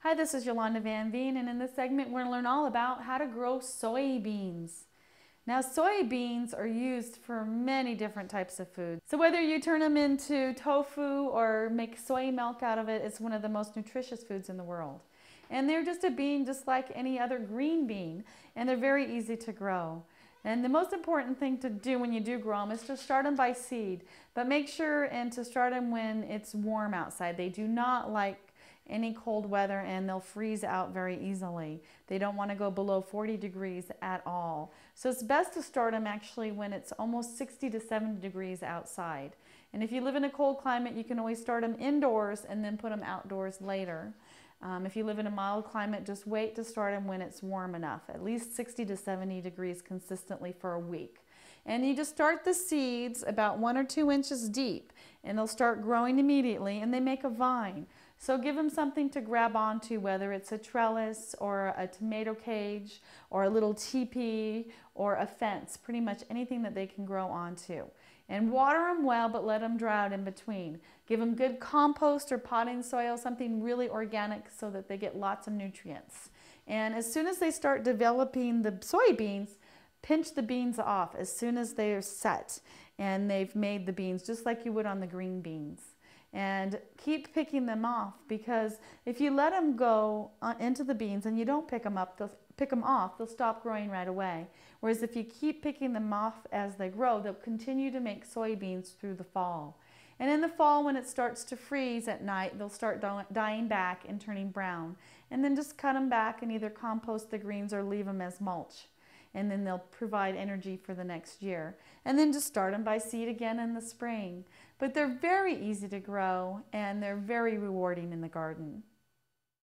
Hi, this is Yolanda Van Veen, and in this segment we're going to learn all about how to grow soybeans. Now, soybeans are used for many different types of food. So whether you turn them into tofu or make soy milk out of it, it's one of the most nutritious foods in the world. And they're just a bean just like any other green bean, and they're very easy to grow. And the most important thing to do when you do grow them is to start them by seed, but make sure and to start them when it's warm outside. They do not like any cold weather and they'll freeze out very easily. They don't want to go below 40 degrees at all. So it's best to start them actually when it's almost 60 to 70 degrees outside. And if you live in a cold climate, you can always start them indoors and then put them outdoors later. If you live in a mild climate, just wait to start them when it's warm enough, at least 60 to 70 degrees consistently for a week. And you just start the seeds about 1 or 2 inches deep, and they'll start growing immediately, and they make a vine. So give them something to grab onto, whether it's a trellis or a tomato cage or a little teepee or a fence, pretty much anything that they can grow onto. And water them well, but let them dry out in between. Give them good compost or potting soil, something really organic so that they get lots of nutrients. And as soon as they start developing the soybeans, pinch the beans off as soon as they are set and they've made the beans, just like you would on the green beans. And keep picking them off, because if you let them go into the beans and you don't pick them off, they'll stop growing right away. Whereas if you keep picking them off as they grow, they'll continue to make soybeans through the fall. And in the fall, when it starts to freeze at night, they'll start dying back and turning brown. And then just cut them back and either compost the greens or leave them as mulch. And then they'll provide energy for the next year. And then just start them by seed again in the spring. But they're very easy to grow and they're very rewarding in the garden.